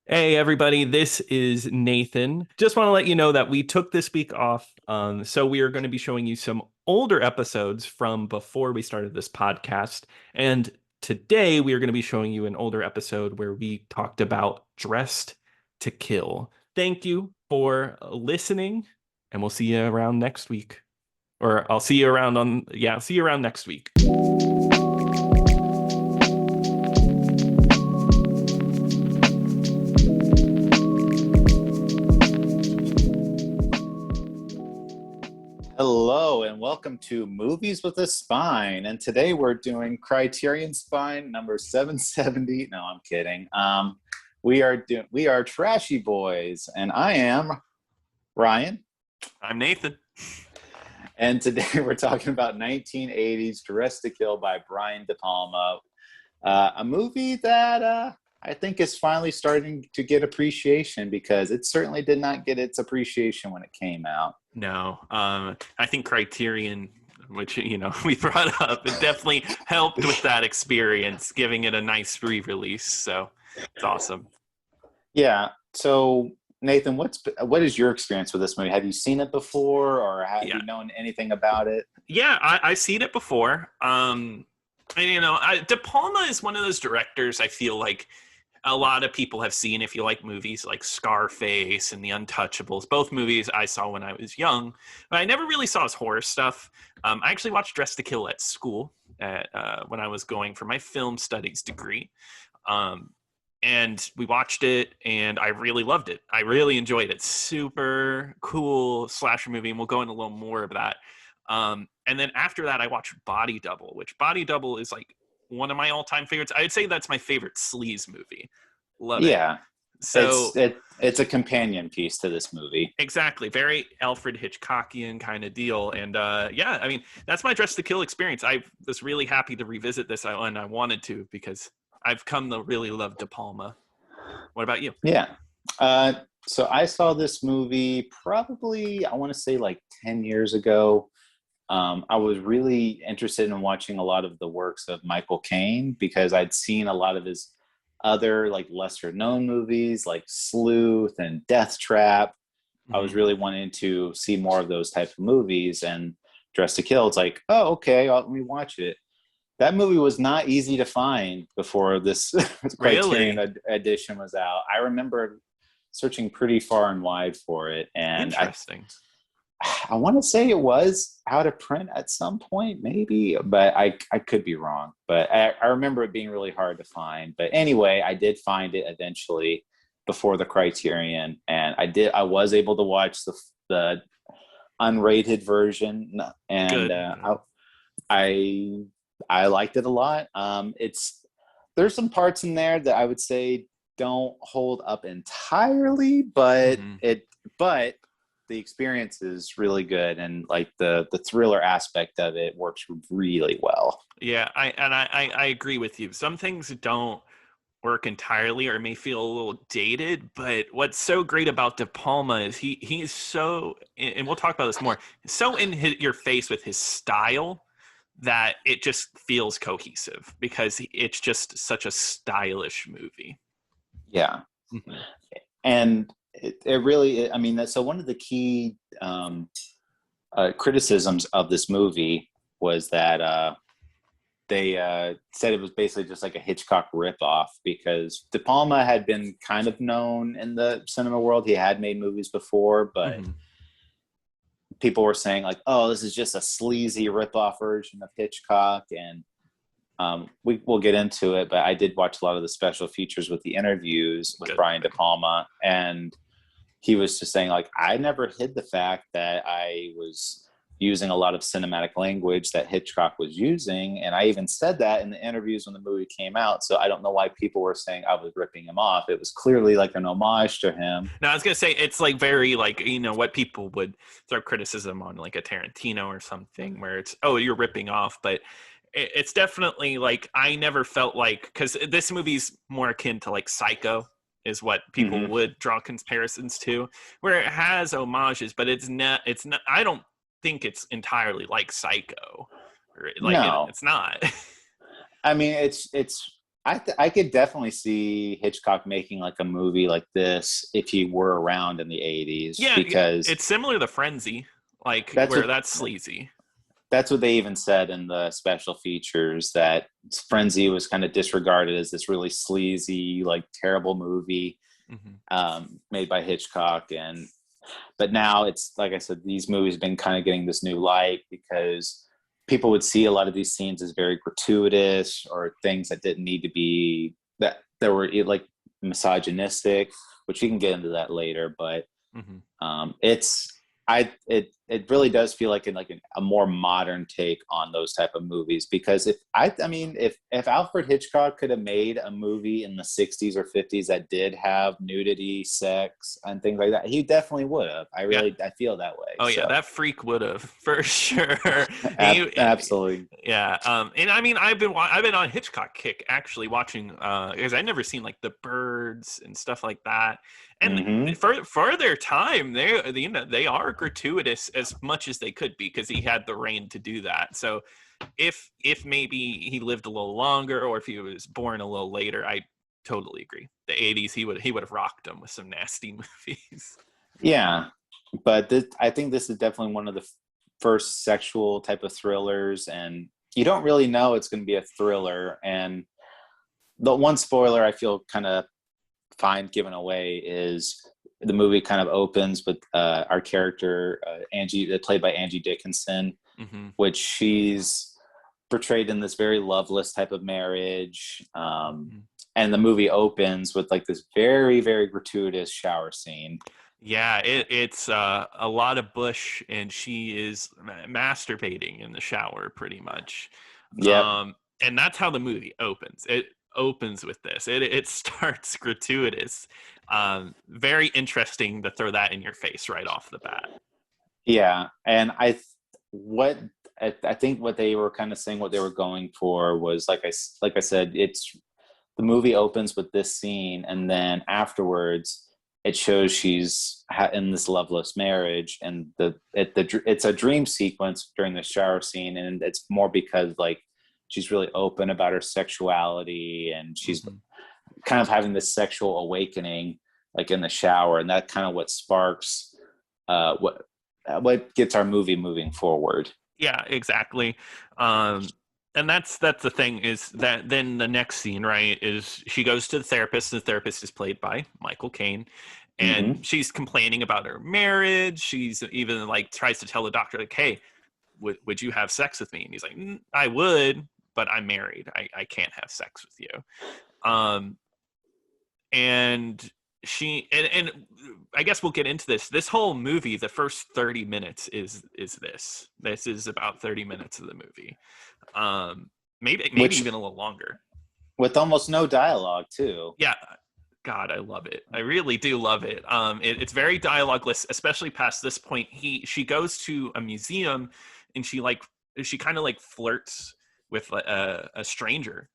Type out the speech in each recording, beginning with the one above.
Hey everybody, this is Nathan. Just want to let you know that we took this week off. So we are going to be showing you some older episodes from before we started this podcast. And today we are going to be showing you an older episode where we talked about Dressed to Kill. Thank you for listening, and we'll see you around next week. Or I'll see you around I'll see you around next week. Hello and welcome to Movies with a Spine. And today we're doing Criterion Spine number 770. No, I'm kidding. We are Trashy Boys, and I am Ryan. I'm Nathan. And today we're talking about 1980s Dressed to Kill by Brian De Palma, a movie that I think is finally starting to get appreciation because it certainly did not get its appreciation when it came out. No, I think Criterion, which we brought up, it definitely helped with that experience, giving it a nice re-release. So it's awesome. Yeah. So Nathan, what is your experience with this movie? Have you seen it before, or have Yeah, you known anything about it? yeah, I've seen it before. And De Palma is one of those directors I feel like a lot of people have seen if you like movies like Scarface and The Untouchables, both movies I saw when I was young, but I never really saw his horror stuff. I actually watched Dress to Kill at school when I was going for my film studies degree. And we watched it and I really loved it. I really enjoyed it. Super cool slasher movie, and we'll go into a little more of that. And then after that, I watched Body Double, which Body Double is like one of my all-time favorites. I'd say that's my favorite sleaze movie. Love it. Yeah, So it's a companion piece to this movie. exactly, very Alfred Hitchcockian kind of deal. And yeah, I mean, that's my Dress to Kill experience. I was really happy to revisit this, and I wanted to because I've come to really love De Palma. What about you? Yeah. So I saw this movie probably, I want to say like 10 years ago. I was really interested in watching a lot of the works of Michael Caine because I'd seen a lot of his other like lesser known movies like Sleuth and Death Trap. I was Mhm. really wanting to see more of those type of movies, and Dress to Kill, it's like, oh, okay, let me watch it. That movie was not easy to find before this Criterion Really edition was out. I remember searching pretty far and wide for it, and interesting. I want to say it was out of print at some point, maybe, but I could be wrong. But I remember it being really hard to find. But anyway, I did find it eventually before the Criterion, and I was able to watch the unrated version, and Good. I I liked it a lot. There's some parts in there that I would say don't hold up entirely, Mhm. but the experience is really good, and like the thriller aspect of it works really well. Yeah, I agree with you. Some things don't work entirely or may feel a little dated, but what's so great about De Palma is he is so, and we'll talk about this more, so in your face with his style that it just feels cohesive because it's just such a stylish movie. Yeah, Hmm. and it really, I mean, so one of the key criticisms of this movie was that they said it was basically just like a Hitchcock ripoff because De Palma had been kind of known in the cinema world. He had made movies before, but Hmm. people were saying like, "Oh, this is just a sleazy ripoff version of Hitchcock," and we'll get into it. But I did watch a lot of the special features with the interviews with Good. Brian De Palma, and he was just saying like, I never hid the fact that I was using a lot of cinematic language that Hitchcock was using, and I even said that in the interviews when the movie came out. So I don't know why people were saying I was ripping him off. It was clearly like an homage to him. Now I was gonna say it's like very like what people would throw criticism on like a Tarantino or something where it's, oh, you're ripping off, but it's definitely like I never felt like, because this movie's more akin to like Psycho is what people Mm-hmm. would draw comparisons to, where it has homages, but it's not, I don't think it's entirely like Psycho, or like No, it's not. I mean it's I could definitely see Hitchcock making like a movie like this if he were around in the 80s, Yeah, yeah, because it's similar to Frenzy, like that's where what that's sleazy. that's what they even said in the special features, that Frenzy was kind of disregarded as this really sleazy, like terrible movie Hmm. made by Hitchcock. And but now it's like I said, these movies have been kind of getting this new light because people would see a lot of these scenes as very gratuitous or things that didn't need to be, that were like misogynistic, which we can get into that later. But Hmm. it's it really does feel like a more modern take on those type of movies, because I mean if Alfred Hitchcock could have made a movie in the 60s or 50s that did have nudity, sex, and things like that, he definitely would have. Yeah. I feel that way. Oh yeah, So that freak would have for sure. absolutely. Yeah. And I mean, I've been on Hitchcock kick actually watching because I'd never seen like The Birds and stuff like that. And Hmm. for their time, they are gratuitous as much as they could be because he had the reign to do that. So if maybe he lived a little longer or if he was born a little later, I totally agree. The 80s, he would have rocked them with some nasty movies. Yeah, but I think this is definitely one of the first sexual type of thrillers, and you don't really know it's going to be a thriller. And the one spoiler I feel kind of fine giving away is the movie kind of opens with our character Angie, played by Angie Dickinson, Hmm. which she's portrayed in this very loveless type of marriage. And the movie opens with like this very, very gratuitous shower scene. Yeah, it's a lot of bush, and she is masturbating in the shower, pretty much. Yep. And that's how the movie opens. It opens with this. It starts gratuitous. Very interesting to throw that in your face right off the bat. Yeah, and what I think what they were kind of saying, what they were going for was like I said, it's the movie opens with this scene, and then afterwards it shows she's in this loveless marriage, and it's a dream sequence during the shower scene, and it's more because like she's really open about her sexuality, and she's Hmm. kind of having this sexual awakening like in the shower, and that kind of what sparks uh, what what gets our movie moving forward. Yeah, exactly. Um, and that's the thing is that then the next scene, right, is she goes to the therapist. The therapist is played by Michael Caine, and Hmm. she's complaining about her marriage. She's even like tries to tell the doctor like, "Hey, would you have sex with me?" And he's like, "I would, but I'm married. I can't have sex with you." Um, and and I guess we'll get into this whole movie. The first 30 minutes is is about 30 minutes of the movie. Maybe Which even a little longer. with almost no dialogue too. Yeah, God, I love it. I really do love it. It's very dialogueless, especially past this point. She goes to a museum, and she kind of like flirts with a stranger.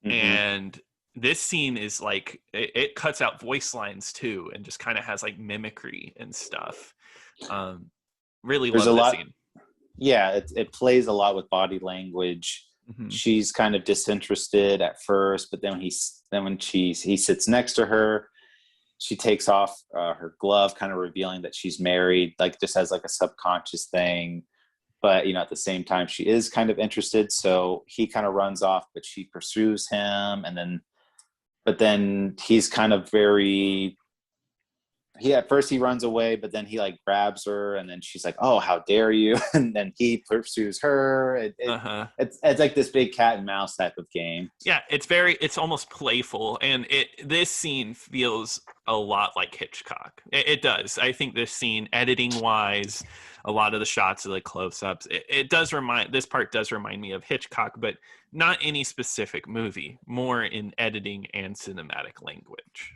Hmm. And this scene is like it cuts out voice lines too, and just kind of has like mimicry and stuff. Um, really There's a love this lot. scene. Yeah, it plays a lot with body language. Hmm. She's kind of disinterested at first, but then when he sits next to her, she takes off her glove, kind of revealing that she's married, like just as like a subconscious thing. But at the same time, she is kind of interested. So he kind of runs off, but she pursues him, and then he's kind of very he at first he runs away, but then he like grabs her, and then she's like, "Oh, how dare you!" And then he pursues her. Uh-huh. It's like this big cat and mouse type of game. Yeah, it's almost playful, and this scene feels a lot like Hitchcock. It does. I think this scene, editing wise, a lot of the shots are like close ups. It does remind this part does remind me of Hitchcock, but not any specific movie. More in editing and cinematic language.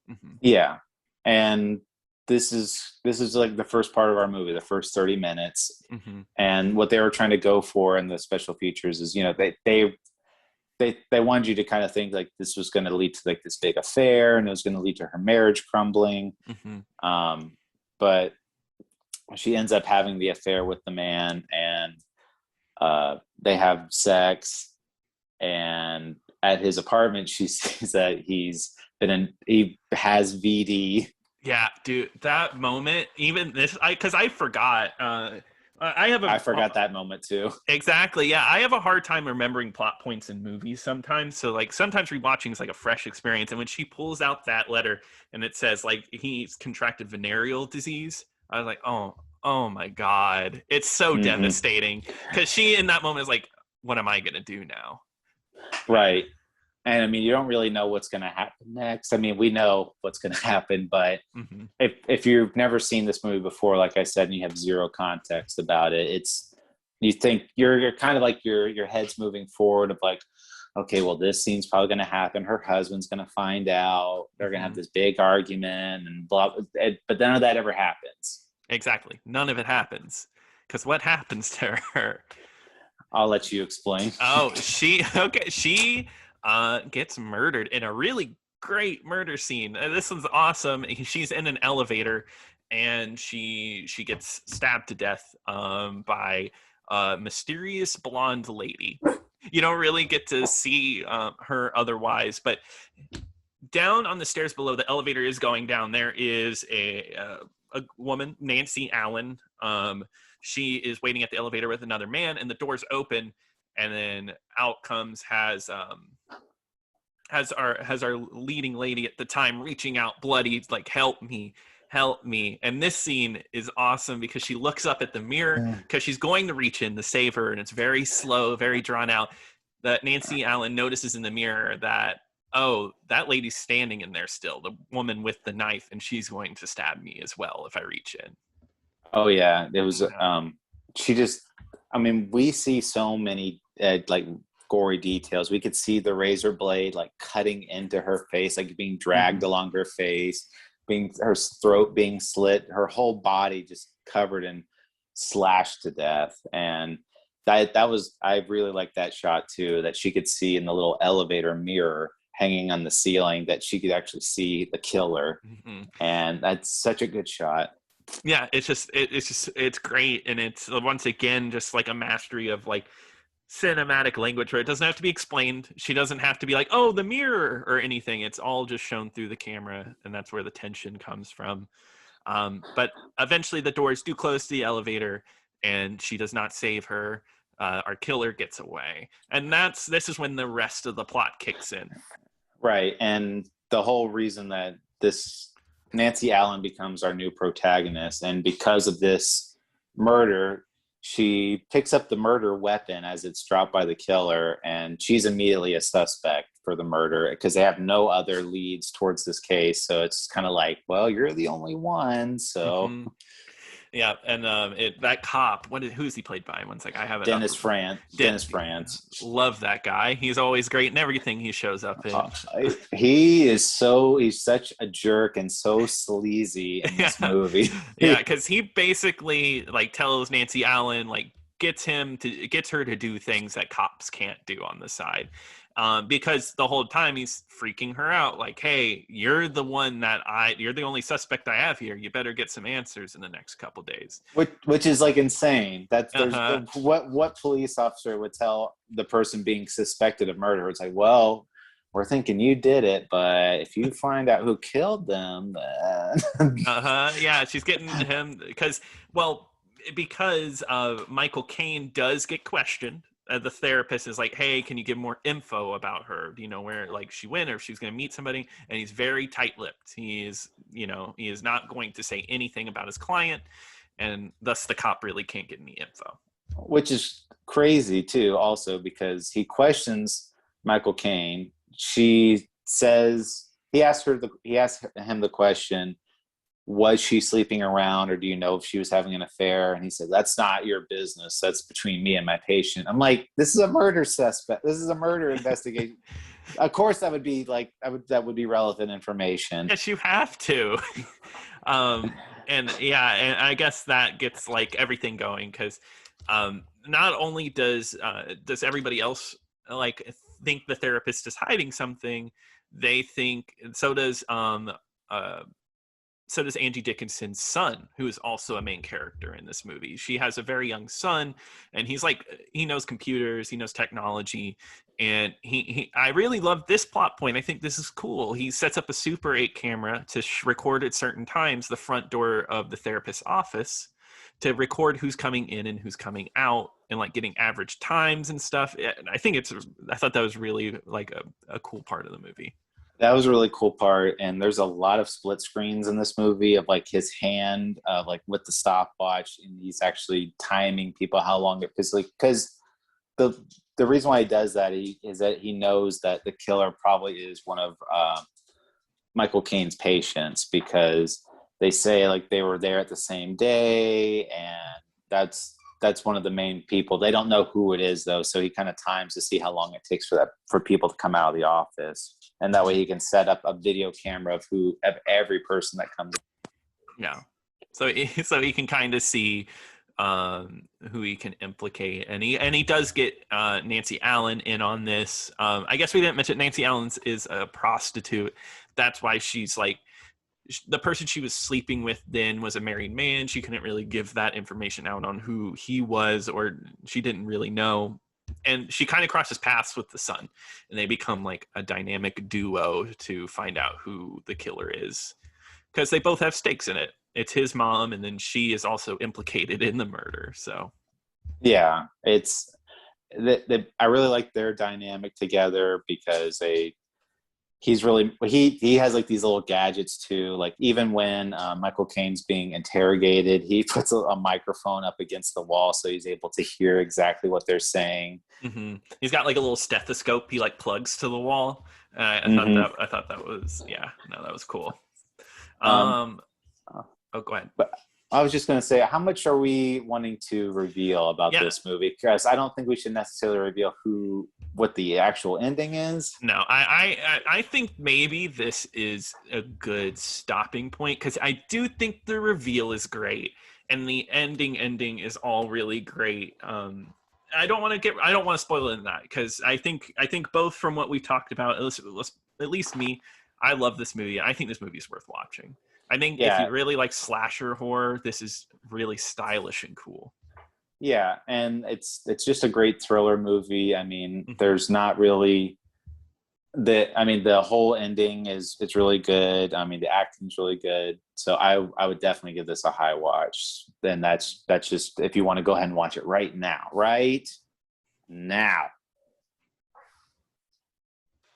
Hmm. Yeah, and this is like the first part of our movie, the first 30 minutes, Hmm. and what they were trying to go for in the special features is they wanted you to kind of think like this was going to lead to like this big affair, and it was going to lead to her marriage crumbling. Hmm. But she ends up having the affair with the man, and they have sex, and at his apartment, she sees that he has VD. Yeah, dude, that moment, even this, because I forgot. I forgot that moment too. Exactly. Yeah, I have a hard time remembering plot points in movies sometimes. So like sometimes rewatching is like a fresh experience. And when she pulls out that letter and it says like he's contracted venereal disease, I was like, oh my god, it's so devastating. Because she in that moment is like, what am I gonna do now? Right. And I mean, you don't really know what's going to happen next. I mean, we know what's going to happen, but if you've never seen this movie before, like I said, and you have zero context about it, you think you're kind of like your head's moving forward of like, okay, well, this scene's probably going to happen. Her husband's going to find out. They're going to have this big argument and blah. But none of that ever happens. Exactly. None of it happens. Because what happens to her? I'll let you explain. Oh, she gets murdered in a really great murder scene. This one's awesome. She's in an elevator and she gets stabbed to death by a mysterious blonde lady. You don't really get to see her otherwise, but down on the stairs below, the elevator is going down. There is a woman, Nancy Allen. She is waiting at the elevator with another man, and the doors open, and then out comes has our leading lady at the time reaching out bloody, like, help me. And this scene is awesome because she looks up at the mirror because she's going to reach in to save her, and it's very slow, very drawn out. That Nancy Allen notices in the mirror that, oh, that lady's standing in there still, the woman with the knife, and she's going to stab me as well if I reach in. Oh yeah, it was. She just. I mean, we see so many like gory details. We could see the razor blade like cutting into her face, like being dragged along her face, her throat being slit, her whole body just covered and slashed to death. And that was, I really liked that shot too. That she could see in the little elevator mirror hanging on the ceiling that she could actually see the killer, and that's such a good shot. Yeah, it's great, and it's once again just like a mastery of like cinematic language where it doesn't have to be explained. She doesn't have to be like, oh, the mirror or anything. It's all just shown through the camera, and that's where the tension comes from. But eventually the doors do close to the elevator, and she does not save her. Our killer gets away, and this is when the rest of the plot kicks in. Right, and the whole reason that this Nancy Allen becomes our new protagonist, and because of this murder, she picks up the murder weapon as it's dropped by the killer, and she's immediately a suspect for the murder because they have no other leads towards this case. So it's kind of like, well, you're the only one. So yeah, and that cop, who's he played by? One second, I have it. Dennis Franz. Love that guy. He's always great in everything he shows up in. He's such a jerk and so sleazy in this movie. Yeah, because he basically like tells Nancy Allen, like gets her to do things that cops can't do on the side. Because the whole time he's freaking her out, like, hey, you're the only suspect I have here. You better get some answers in the next couple days. Which is like insane. That's what police officer would tell the person being suspected of murder? It's like, well, we're thinking you did it, but if you find out who killed them, then... Yeah, she's getting him because Michael Caine does get questioned. The therapist is like, hey, can you give more info about her? Do you know where like she went or if she's going to meet somebody? And he's very tight-lipped. He is not going to say anything about his client, and thus the cop really can't get any info. Which is crazy too, also because he questions Michael Caine. She says he asked him the question, was she sleeping around, or do you know if she was having an affair? And he said, that's not your business. That's between me and my patient. I'm like, this is a murder suspect. This is a murder investigation. Of course, that would be relevant information. Yes, you have to. And I guess that gets like everything going because not only does everybody else like think the therapist is hiding something, they think so does so does Angie Dickinson's son, who is also a main character in this movie. She has a very young son, and he's like, he knows computers, he knows technology, and I really love this plot point. I think this is cool. He sets up a Super 8 camera to record at certain times the front door of the therapist's office to record who's coming in and who's coming out, and like getting average times and stuff. I thought that was really like a cool part of the movie. That was a really cool part, and there's a lot of split screens in this movie of like his hand, like with the stopwatch, and he's actually timing people how long it physically. Because the reason why he does that is that he knows that the killer probably is one of Michael Caine's patients, because they say like they were there at the same day, and that's one of the main people. They don't know who it is though, so he kind of times to see how long it takes for people to come out of the office, and that way he can set up a video camera of every person that comes. Yeah, so he can kind of see who he can implicate, and he does get Nancy Allen in on this. I guess we didn't mention Nancy Allen is a prostitute. That's why she's like, the person she was sleeping with then was a married man. She couldn't really give that information out on who he was, or she didn't really know. And she kind of crosses paths with the son, and they become like a dynamic duo to find out who the killer is, because they both have stakes in it. It's his mom, and then she is also implicated in the murder. So yeah, it's I really like their dynamic together, because he has like these little gadgets too. Like even when Michael Caine's being interrogated, he puts a microphone up against the wall so he's able to hear exactly what they're saying. Mm-hmm. He's got like a little stethoscope he like plugs to the wall. I thought that was that was cool. Go ahead. But I was just going to say, how much are we wanting to reveal about this movie? Because I don't think we should necessarily reveal what the actual ending is. No, I think maybe this is a good stopping point, because I do think the reveal is great and the ending is all really great. I don't want to spoil it in that, because I think both from what we talked about, at least me, I love this movie. I think this movie is worth watching. I think if you really like slasher horror, this is really stylish and cool. Yeah, and it's just a great thriller movie. I mean, there's not really the whole ending is really good. I mean, the acting's really good. So I would definitely give this a high watch. Then that's just, if you want to go ahead and watch it right now.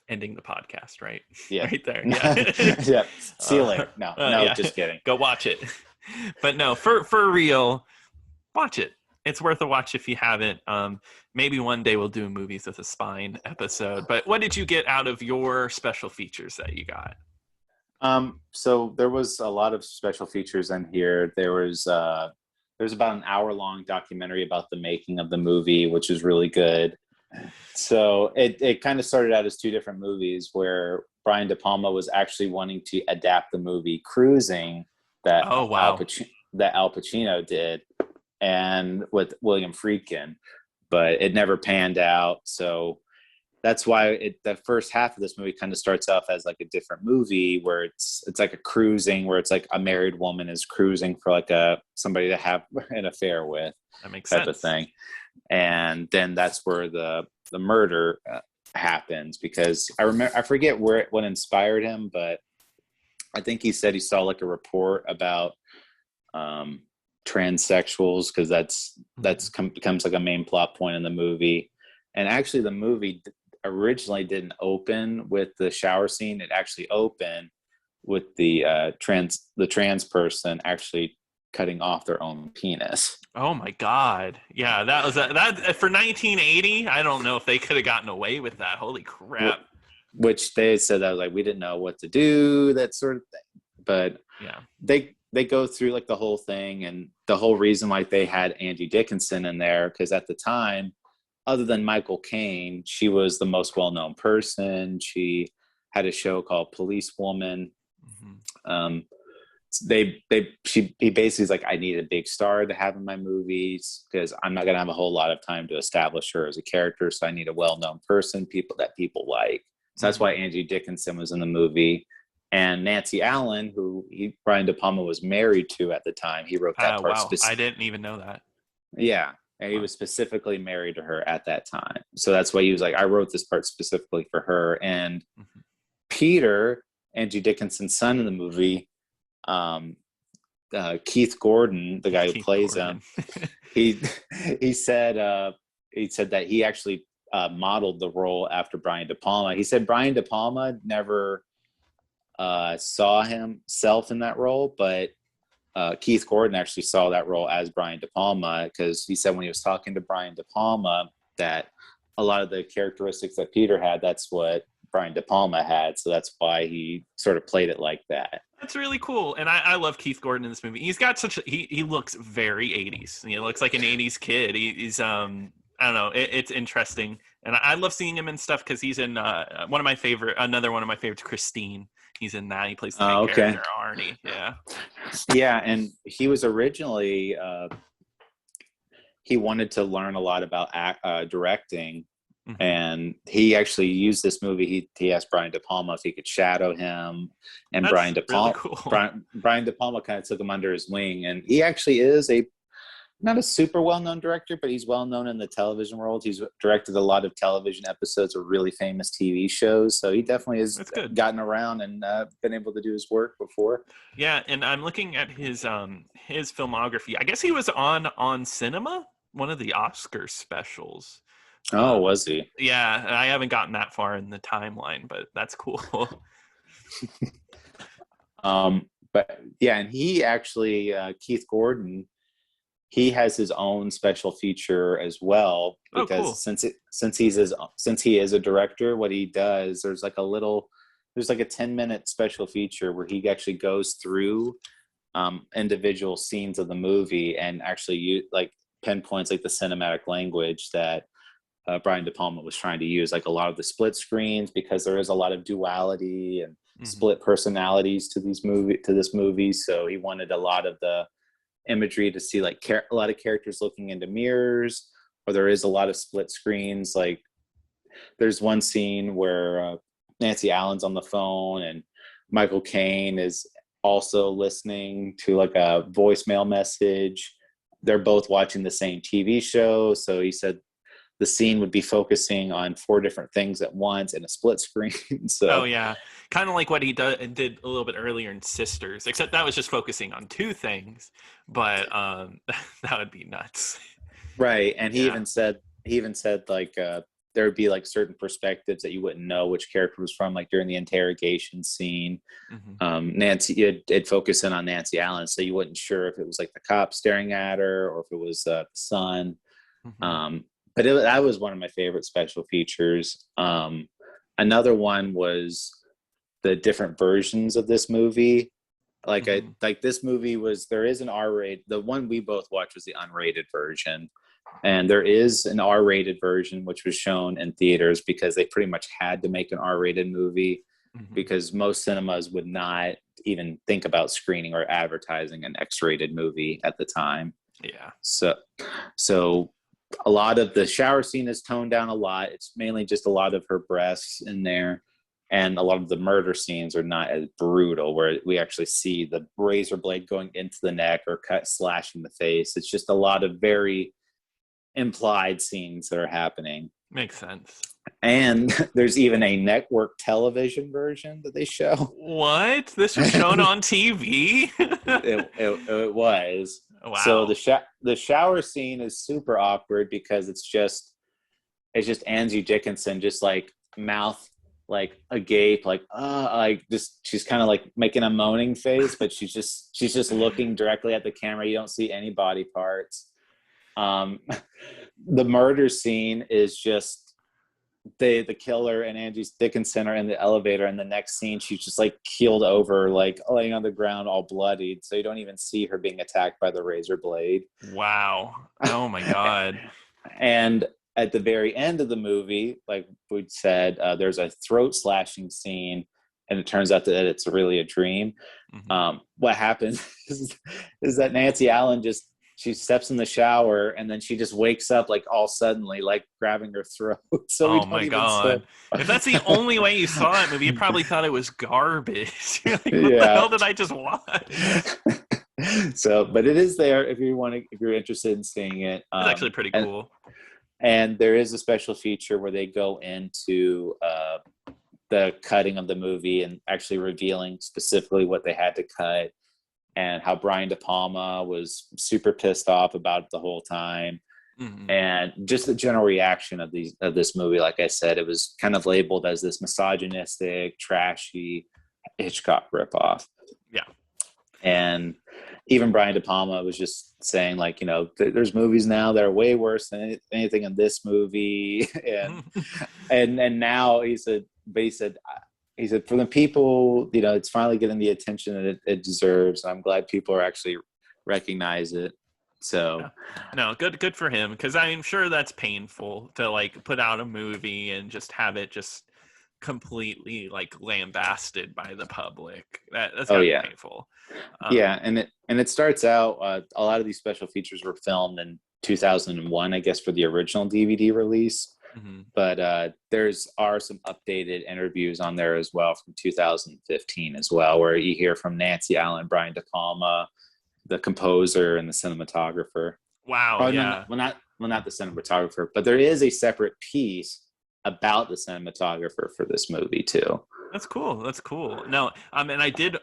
Ending the podcast, right? Yeah. Right there. Yeah. Yeah. See you later. No, just kidding. Go watch it. But no, for real, watch it. It's worth a watch if you haven't. Maybe one day we'll do movies with a spine episode. But what did you get out of your special features that you got? So there was a lot of special features in here. There's about an hour-long documentary about the making of the movie, which is really good. So it kind of started out as two different movies, where Brian De Palma was actually wanting to adapt the movie Cruising that Al Pacino did, and with William Friedkin, but it never panned out. So that's why the first half of this movie kind of starts off as like a different movie, where it's like a cruising, where it's like a married woman is cruising for like somebody to have an affair with. That makes type sense. of thing. And then that's where the murder happens, because I forget what inspired him, but I think he said he saw like a report about transsexuals, because becomes like a main plot point in the movie. And actually the movie originally didn't open with the shower scene. It actually opened with the trans person actually cutting off their own penis. Oh my God. Yeah, that was that for 1980. I don't know if they could have gotten away with that. Holy crap. Which they said that was like, we didn't know what to do, that sort of thing. But yeah, they go through like the whole thing, and the whole reason like they had Angie Dickinson in there, because at the time, other than Michael Caine, she was the most well-known person. She had a show called Policewoman. He basically is like, I need a big star to have in my movies, because I'm not going to have a whole lot of time to establish her as a character. So I need a well-known person, people like. So that's why Angie Dickinson was in the movie. And Nancy Allen, who Brian De Palma was married to at the time, he wrote that part. Wow, I didn't even know that. Yeah, and he was specifically married to her at that time. So that's why he was like, I wrote this part specifically for her. And Peter, Angie Dickinson's son in the movie, Keith Gordon, the guy who plays him, he said that he actually modeled the role after Brian De Palma. He said Brian De Palma never saw himself in that role, but Keith Gordon actually saw that role as Brian De Palma, because he said when he was talking to Brian De Palma that a lot of the characteristics that Peter had, that's what Brian De Palma had. So that's why he sort of played it like that. That's really cool. And I love Keith Gordon in this movie. He's got he looks very 80s. He looks like an 80s kid. He's I don't know. It's interesting. And I love seeing him in stuff because he's in another one of my favorites, Christine. He's in that. He plays the main character, Arnie. Yeah. Yeah, and he was originally he wanted to learn a lot about directing, and he actually used this movie. He asked Brian De Palma if he could shadow him, and Brian De Palma Brian De Palma kind of took him under his wing, and he actually is not a super well-known director, but he's well-known in the television world. He's directed a lot of television episodes of really famous TV shows. So he definitely has gotten around and been able to do his work before. Yeah, and I'm looking at his filmography. I guess he was on Cinema, one of the Oscar specials. Oh, was he? Yeah, I haven't gotten that far in the timeline, but that's cool. But yeah, and he actually, Keith Gordon, he has his own special feature as well, because since he is a director, what he does, there's like a 10-minute special feature where he actually goes through individual scenes of the movie and actually pinpoints like the cinematic language that Brian De Palma was trying to use, like a lot of the split screens, because there is a lot of duality and split personalities to this movie. So he wanted a lot of the imagery to see like a lot of characters looking into mirrors, or there is a lot of split screens. Like there's one scene where Nancy Allen's on the phone and Michael Caine is also listening to like a voicemail message. They're both watching the same TV show. So he said the scene would be focusing on 4 different things at once in a split screen. So, kind of like what he did a little bit earlier in Sisters, except that was just focusing on 2 things. But that would be nuts, right? And he even said like there would be like certain perspectives that you wouldn't know which character was from, like during the interrogation scene. Nancy, it'd focus in on Nancy Allen, so you wasn't sure if it was like the cop staring at her or if it was the son. But that was one of my favorite special features. Another one was the different versions of this movie. This movie there is an R-rated. The one we both watched was the unrated version, and there is an R-rated version which was shown in theaters because they pretty much had to make an R-rated movie because most cinemas would not even think about screening or advertising an X-rated movie at the time. Yeah. So a lot of the shower scene is toned down a lot. It's mainly just a lot of her breasts in there. And a lot of the murder scenes are not as brutal, where we actually see the razor blade going into the neck or slashing the face. It's just a lot of very implied scenes that are happening. Makes sense. And there's even a network television version that they show. What? This was shown on TV? It was. Wow. So the shower scene is super awkward because it's just Angie Dickinson just like mouth like agape, like she's kind of like making a moaning face, but she's just looking directly at the camera. You don't see any body parts. The murder scene is just the killer and Angie Dickinson are in the elevator, and the next scene she's just like keeled over, like laying on the ground all bloodied, so you don't even see her being attacked by the razor blade. Wow. Oh my god. And at the very end of the movie, like we said, there's a throat slashing scene, and it turns out that it's really a dream. What happens is that Nancy Allen just she steps in the shower and then she just wakes up like all suddenly, like grabbing her throat. So we Oh don't my even say. God. If that's the only way you saw that movie, you probably thought it was garbage. You're like, what the Yeah. hell did I just watch? So, but it is there if you want to, if you're interested in seeing it. It's actually pretty cool. And there is a special feature where they go into the cutting of the movie and actually revealing specifically what they had to cut and how Brian De Palma was super pissed off about it the whole time. Mm-hmm. And just the general reaction of this movie, like I said, it was kind of labeled as this misogynistic, trashy Hitchcock ripoff. Yeah. And even Brian De Palma was just saying, like, you know, there's movies now that are way worse than anything in this movie. and now he said for the people, you know, it's finally getting the attention that it deserves. I'm glad people are actually recognize it. So no, good for him, because I'm sure that's painful to like put out a movie and just have it just completely like lambasted by the public. That's gotta be painful. Yeah, and it starts out. A lot of these special features were filmed in 2001, I guess, for the original DVD release. Mm-hmm. But are some updated interviews on there as well from 2015 as well, where you hear from Nancy Allen, Brian De Palma, the composer, and the cinematographer. Wow. Oh, yeah. Not the cinematographer, but there is a separate piece about the cinematographer for this movie too. That's cool. No, and I did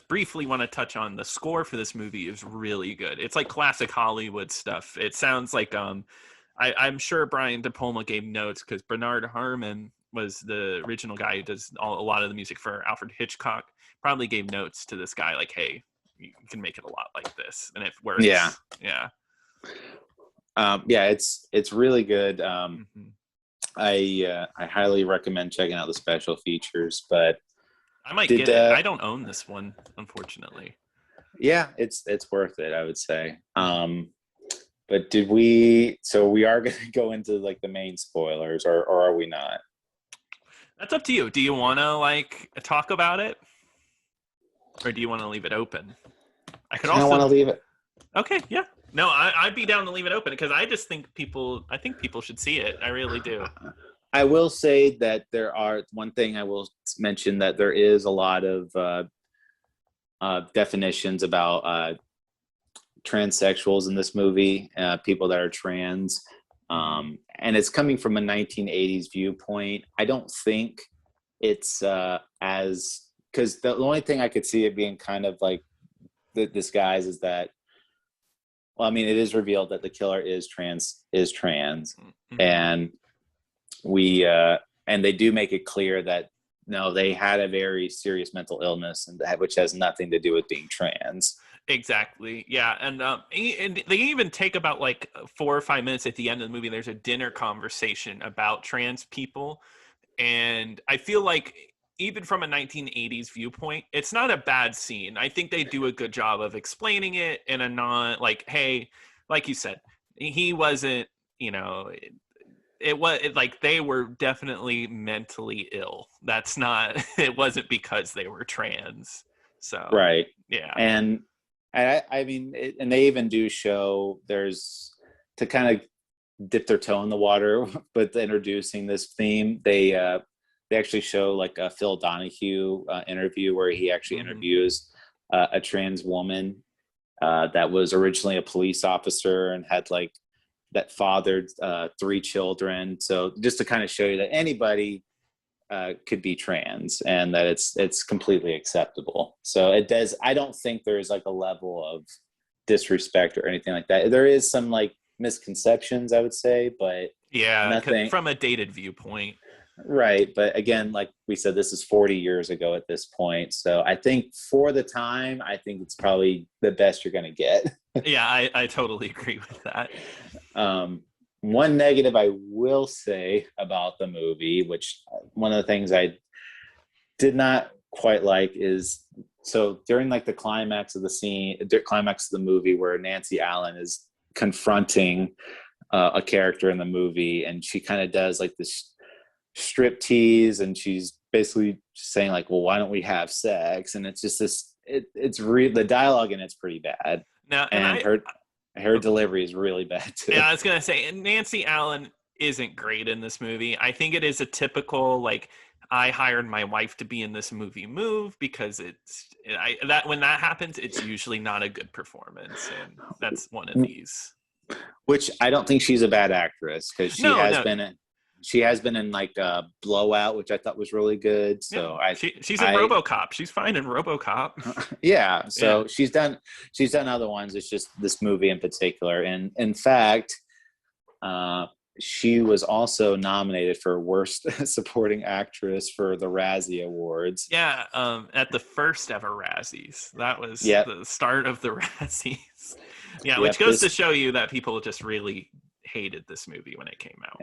briefly want to touch on the score for this movie. Is really good. It's like classic Hollywood stuff. It sounds like I'm sure Brian De Palma gave notes, because Bernard Herrmann was the original guy who does a lot of the music for Alfred Hitchcock. Probably gave notes to this guy, like, hey, you can make it a lot like this, and it works. Yeah. It's really good. Mm-hmm. I highly recommend checking out the special features, but I might get it. I don't own this one, unfortunately. Yeah, it's worth it, I would say. But we are going to go into like the main spoilers, or are we not? That's up to you. Do you want to like talk about it, or do you want to leave it open? I want to leave it. Okay, yeah. No, I'd be down to leave it open, because I just think people should see it. I really do. I will say that one thing I will mention, that there is a lot of definitions about transsexuals in this movie, people that are trans. And it's coming from a 1980s viewpoint. I don't think it's because the only thing I could see it being kind of like disguise is that, well, I mean, it is revealed that the killer is trans, mm-hmm. and and they do make it clear that no, they had a very serious mental illness, and which has nothing to do with being trans. Exactly. Yeah, and they even take about like 4 or 5 minutes at the end of the movie. There's a dinner conversation about trans people, and I feel like, even from a 1980s viewpoint, it's not a bad scene. I think they do a good job of explaining it in a non, like, hey, like you said, he wasn't, you know, like they were definitely mentally ill. That's not, it wasn't because they were trans. So, right. Yeah. And I mean, and they even do show there's, to kind of dip their toe in the water, but introducing this theme, they actually show like a Phil Donahue interview where he actually mm-hmm. interviews a trans woman that was originally a police officer and had like that fathered 3 children. So just to kind of show you that anybody could be trans, and that it's completely acceptable. So it does. I don't think there's like a level of disrespect or anything like that. There is some like misconceptions, I would say, but nothing from a dated viewpoint. Right. But again, like we said, this is 40 years ago at this point. So I think for the time, I think it's probably the best you're going to get. Yeah, I totally agree with that. One negative I will say about the movie, which one of the things I did not quite like, is so during like the climax of the movie where Nancy Allen is confronting a character in the movie, and she kind of does like this strip tease, and she's basically saying like, well, why don't we have sex? And it's just this, the dialogue in it's pretty bad. Now, Her delivery is really bad too. Yeah, I was gonna say Nancy Allen isn't great in this movie. I think it is a typical like I hired my wife to be in this movie move because when that happens, it's usually not a good performance, and that's one of these. Which I don't think she's a bad actress because she has been in like a Blowout, which I thought was really good. So yeah. She's in RoboCop. She's fine in RoboCop. Yeah. So she's done other ones. It's just this movie in particular. And in fact, she was also nominated for Worst Supporting Actress for the Razzie Awards. Yeah, at the first ever Razzies. That was the start of the Razzies. Yeah, which goes to show you that people just really hated this movie when it came out.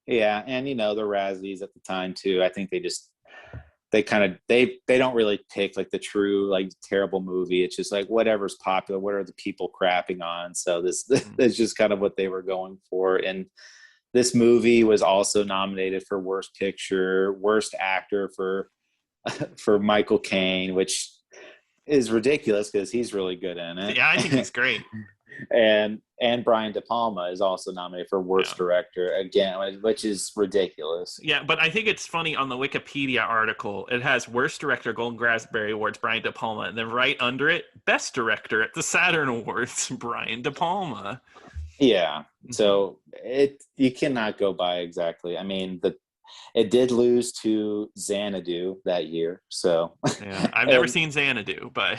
Yeah, and the Razzies at the time too. I think they don't really pick like the true like terrible movie. It's just like whatever's popular, what are the people crapping on. So this is just kind of what they were going for. And this movie was also nominated for Worst Picture, Worst Actor for Michael Caine, which is ridiculous because he's really good in it. Yeah, I think he's great. and Brian De Palma is also nominated for Worst Director again, which is ridiculous. Yeah, but I think it's funny on the Wikipedia article, it has Worst Director, Golden Raspberry Awards, Brian De Palma, and then right under it, Best Director at the Saturn Awards, Brian De Palma. Yeah, so you cannot go by exactly. I mean, it did lose to Xanadu that year. So yeah, I've never seen Xanadu, but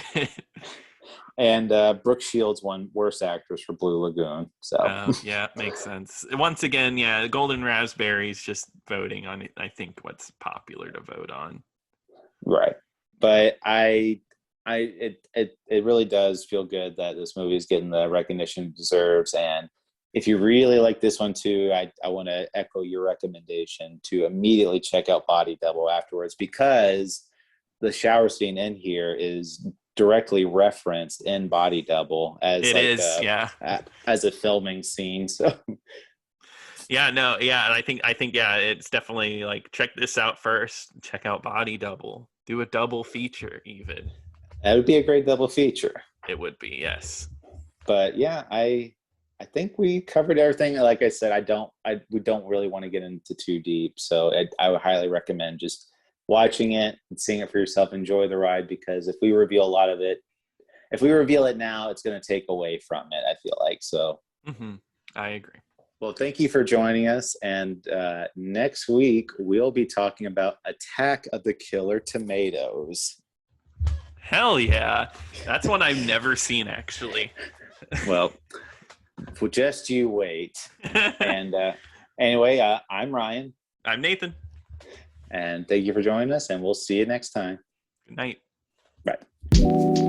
and Brooke Shields won Worst Actress for Blue Lagoon. So yeah, makes sense. Once again, yeah, Golden Raspberries just voting on I think what's popular to vote on. Right, but it really does feel good that this movie is getting the recognition it deserves. And if you really like this one too, I want to echo your recommendation to immediately check out Body Double afterwards, because the shower scene in here is directly referenced in Body Double as as a filming scene. So and I think it's definitely like check this out first, check out Body Double, do a double feature even. That would be a great double feature. It would be, yes. But yeah, I think we covered everything. Like I said, we don't really want to get into too deep. So I would highly recommend just watching it and seeing it for yourself. Enjoy the ride, because if we reveal a lot of it, if we reveal it now, it's going to take away from it, I feel like. So I agree. Well, thank you for joining us. And next week, we'll be talking about Attack of the Killer Tomatoes. Hell yeah. That's one I've never seen, actually. Well, just you wait. And anyway, I'm Ryan. I'm Nathan. And thank you for joining us, and we'll see you next time. Good night. Bye.